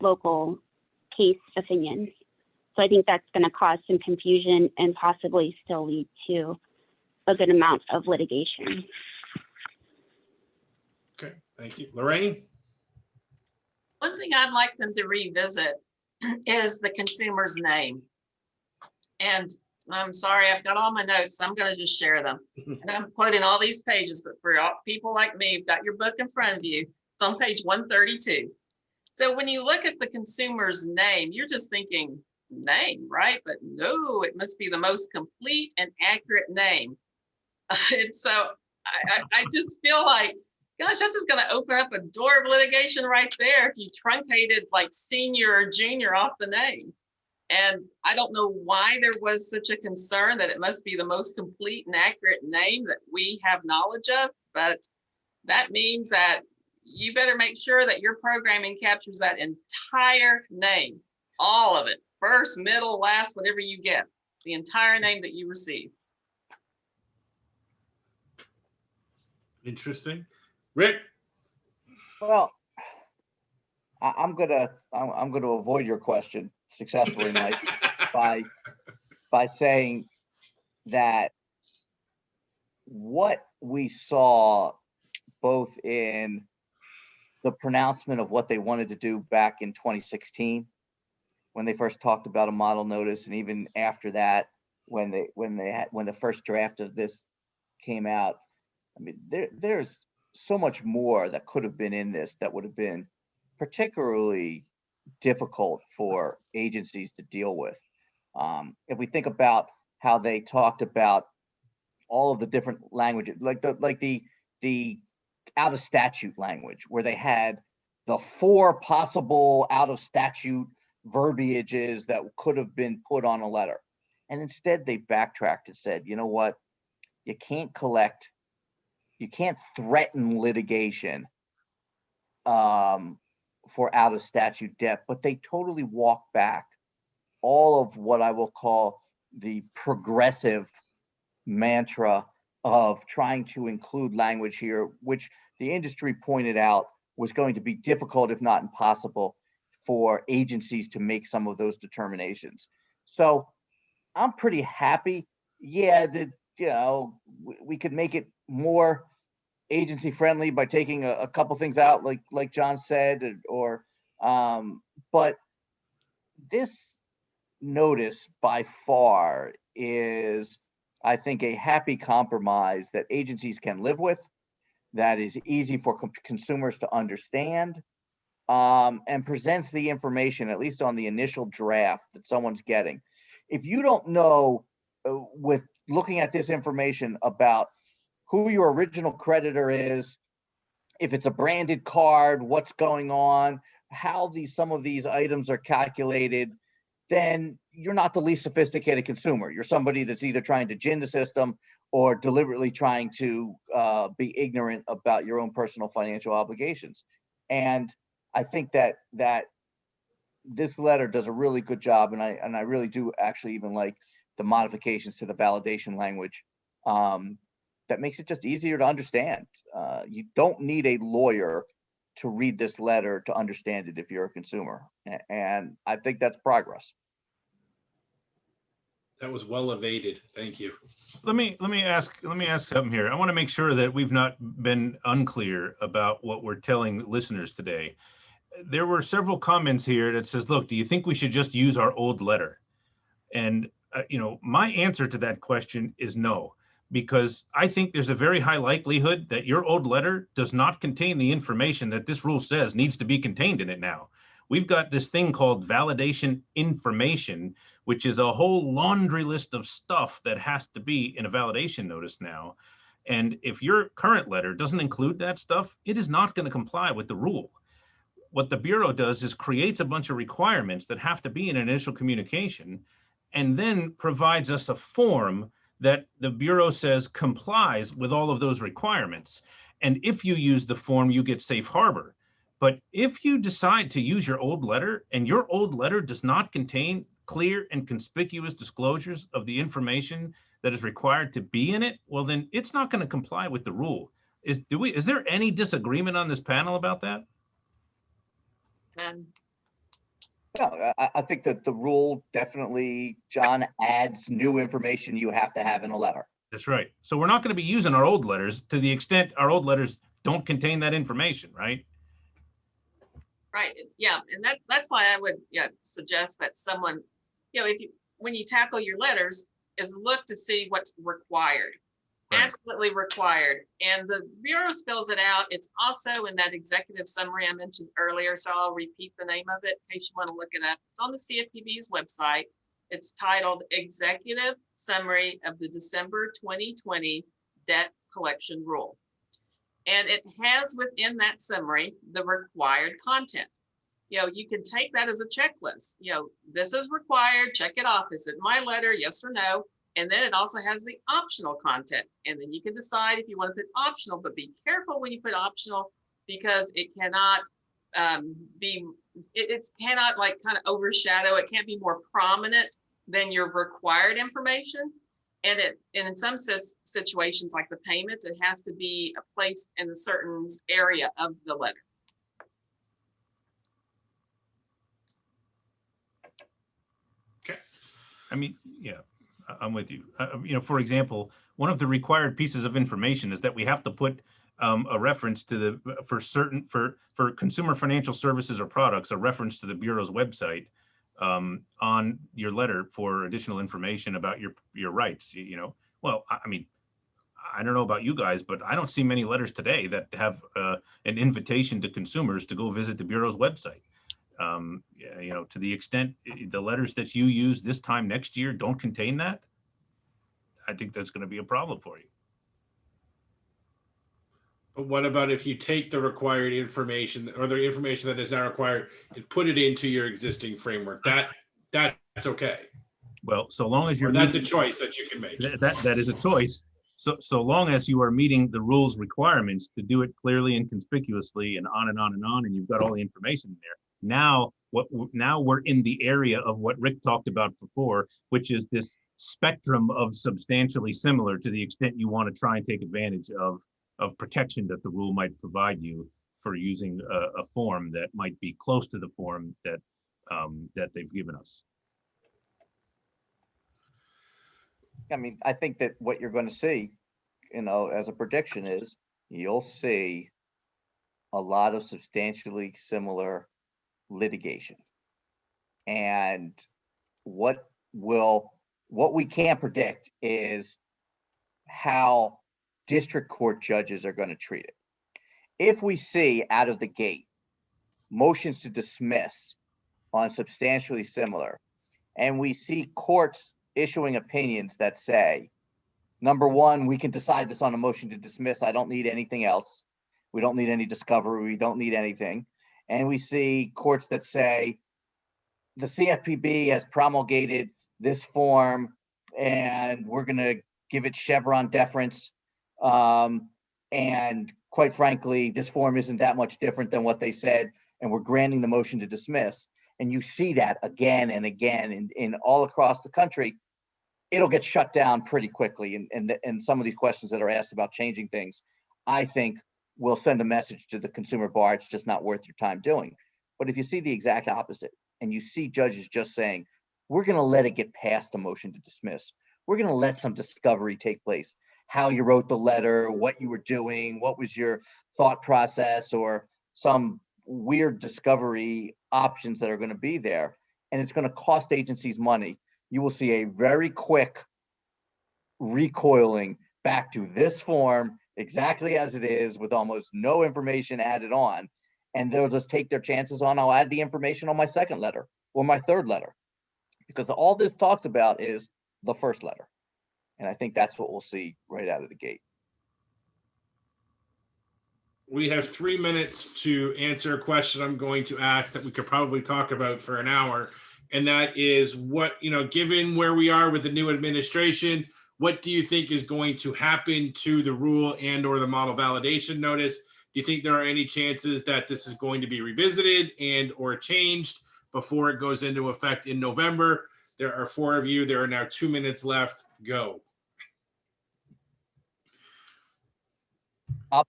local case opinions. So I think that's going to cause some confusion and possibly still lead to a good amount of litigation. Okay, thank you. Lorraine? One thing I'd like them to revisit is the consumer's name. And I'm sorry, I've got all my notes. So I'm going to just share them. And I'm quoting all these pages, but for all people like me, you've got your book in front of you. It's on page 132. So when you look at the consumer's name, you're just thinking name, right? But no, it must be the most complete and accurate name. And so I just feel like, gosh, that's just going to open up a door of litigation right there if you truncated like senior or junior off the name. And I don't know why there was such a concern that it must be the most complete and accurate name that we have knowledge of, but that means that you better make sure that your programming captures that entire name, all of it, first, middle, last, whatever you get, the entire name that you receive. Interesting. Rick? Well, I'm gonna avoid your question successfully, Mike, by saying that what we saw both in the pronouncement of what they wanted to do back in 2016, when they first talked about a model notice, and even after that, when the first draft of this came out, I mean, there's so much more that could have been in this that would have been particularly difficult for agencies to deal with. If we think about how they talked about all of the different languages, like the out of statute language, where they had the 4 possible out of statute verbiages that could have been put on a letter. And instead they backtracked and said, you know what, you can't threaten litigation for out of statute debt, but they totally walked back all of what I will call the progressive mantra of trying to include language here, which the industry pointed out was going to be difficult, if not impossible, for agencies to make some of those determinations. So I'm pretty happy. Yeah, we could make it more agency friendly by taking a couple things out, like John said, but this notice by far is, I think, a happy compromise that agencies can live with, that is easy for consumers to understand, and presents the information, at least on the initial draft that someone's getting. If you don't know, with looking at this information, about who your original creditor is, if it's a branded card, what's going on, how some of these items are calculated, then you're not the least sophisticated consumer. You're somebody that's either trying to gin the system or deliberately trying to be ignorant about your own personal financial obligations. And I think that this letter does a really good job, and I really do actually even like the modifications to the validation language. That makes it just easier to understand. You don't need a lawyer to read this letter to understand it if you're a consumer, and I think that's progress. That was well evaded. Thank you. Let me ask something here. I want to make sure that we've not been unclear about what we're telling listeners today. There were several comments here that says, look, do you think we should just use our old letter? And my answer to that question is no, because I think there's a very high likelihood that your old letter does not contain the information that this rule says needs to be contained in it now. We've got this thing called validation information, which is a whole laundry list of stuff that has to be in a validation notice now. And if your current letter doesn't include that stuff, it is not going to comply with the rule. What the Bureau does is creates a bunch of requirements that have to be in initial communication, and then provides us a form that the Bureau says complies with all of those requirements. And if you use the form, you get safe harbor. But if you decide to use your old letter and your old letter does not contain clear and conspicuous disclosures of the information that is required to be in it, well, then it's not going to comply with the rule. Is there any disagreement on this panel about that? No, I think that the rule definitely, John, adds new information you have to have in a letter. That's right. So we're not going to be using our old letters to the extent our old letters don't contain that information, right? Right. Yeah. And that's why I would suggest that someone, when you tackle your letters, is look to see what's required. Right. Absolutely required. And the Bureau spells it out. It's also in that executive summary I mentioned earlier. So I'll repeat the name of it in case you want to look it up. It's on the CFPB's website. It's titled Executive Summary of the December 2020 Debt Collection Rule. And it has within that summary the required content. You can take that as a checklist. This is required, check it off. Is it my letter? Yes or no? And then it also has the optional content. And then you can decide if you want to put optional, but be careful when you put optional, because it cannot it cannot kind of overshadow, it can't be more prominent than your required information. And in some situations like the payments, it has to be placed in a certain area of the letter. Okay. I mean, yeah, I'm with you. For example, one of the required pieces of information is that we have to put a reference to for consumer financial services or products, a reference to the Bureau's website on your letter for additional information about your rights. Well, I mean, I don't know about you guys, but I don't see many letters today that have an invitation to consumers to go visit the Bureau's website. To the extent the letters that you use this time next year don't contain that, I think that's going to be a problem for you. But what about if you take the required information or the information that is now required and put it into your existing framework? That's okay. Well, so long as Or that's a choice that you can make. that is a choice. So long as you are meeting the rules requirements to do it clearly and conspicuously and on and on and on, and you've got all the information in there. Now we're in the area of what Rick talked about before, which is this spectrum of substantially similar, to the extent you want to try and take advantage of protection that the rule might provide you for using a form that might be close to the form that they've given us. I mean, I think that what you're going to see, as a prediction is you'll see a lot of substantially similar litigation. And what we can't predict is how district court judges are going to treat it. If we see out of the gate motions to dismiss on substantially similar, and we see courts issuing opinions that say, number one, we can decide this on a motion to dismiss. I don't need anything else. We don't need any discovery. We don't need anything. And we see courts that say the CFPB has promulgated this form and we're going to give it Chevron deference. And quite frankly, this form isn't that much different than what they said, and we're granting the motion to dismiss. And you see that again and again in all across the country. It'll get shut down pretty quickly. And some of these questions that are asked about changing things, I think will send a message to the consumer bar, it's just not worth your time doing. But if you see the exact opposite, and you see judges just saying, we're going to let it get past the motion to dismiss, we're going to let some discovery take place, how you wrote the letter, what you were doing, what was your thought process, or some weird discovery options that are going to be there, and it's going to cost agencies money. You will see a very quick recoiling back to this form exactly as it is, with almost no information added on, and they'll just take their chances on, I'll add the information on my second letter or my third letter, because all this talks about is the first letter. And I think that's what we'll see right out of the gate. We have 3 minutes to answer a question I'm going to ask that we could probably talk about for an hour. And that is what, given where we are with the new administration, what do you think is going to happen to the rule and or the model validation notice? Do you think there are any chances that this is going to be revisited and or changed before it goes into effect in November? There are 4 of you. There are now 2 minutes left. Go.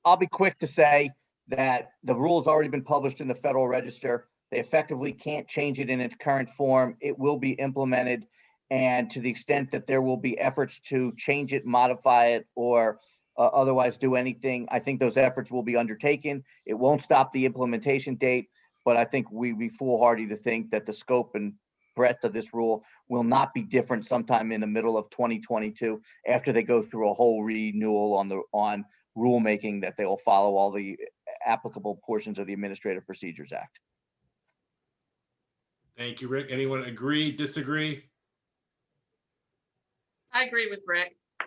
I'll be quick to say that the rule has already been published in the Federal Register. They effectively can't change it in its current form. It will be implemented. And to the extent that there will be efforts to change it, modify it, or otherwise do anything, I think those efforts will be undertaken. It won't stop the implementation date, but I think we'd be foolhardy to think that the scope and breadth of this rule will not be different sometime in the middle of 2022 after they go through a whole renewal on rulemaking, that they will follow all the applicable portions of the Administrative Procedures Act. Thank you, Rick. Anyone agree, disagree? I agree with Rick. I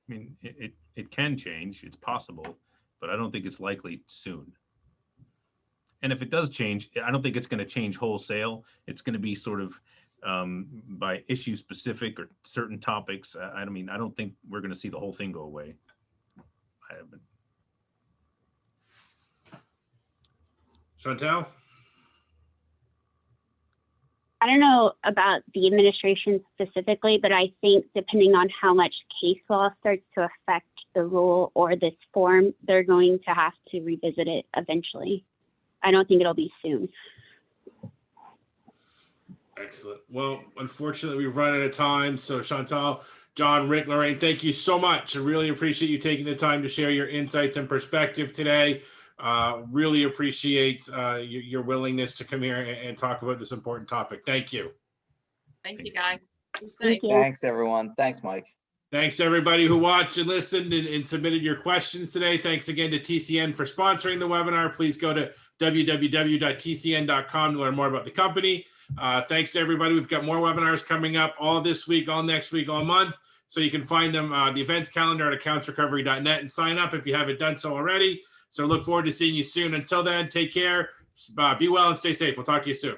mean, it can change, it's possible, but I don't think it's likely soon. And if it does change, I don't think it's going to change wholesale. It's going to be sort of by issue specific or certain topics. I don't think we're going to see the whole thing go away. I haven't. Chantal? I don't know about the administration specifically, but I think depending on how much case law starts to affect the rule or this form, they're going to have to revisit it eventually. I don't think it'll be soon. Excellent. Well, unfortunately, we've run out of time. So Chantal, John, Rick, Lorraine, thank you so much. I really appreciate you taking the time to share your insights and perspective today. Really appreciate your willingness to come here and talk about this important topic. Thank you. Thank you, guys. Be safe. Thank you. Thanks, everyone. Thanks, Mike. Thanks, everybody who watched and listened and submitted your questions today. Thanks again to TCN for sponsoring the webinar. Please go to www.tcn.com to learn more about the company. Thanks to everybody. We've got more webinars coming up all this week, all next week, all month. So you can find them, the events calendar at accountsrecovery.net, and sign up if you haven't done so already. So look forward to seeing you soon. Until then, take care, be well, and stay safe. We'll talk to you soon.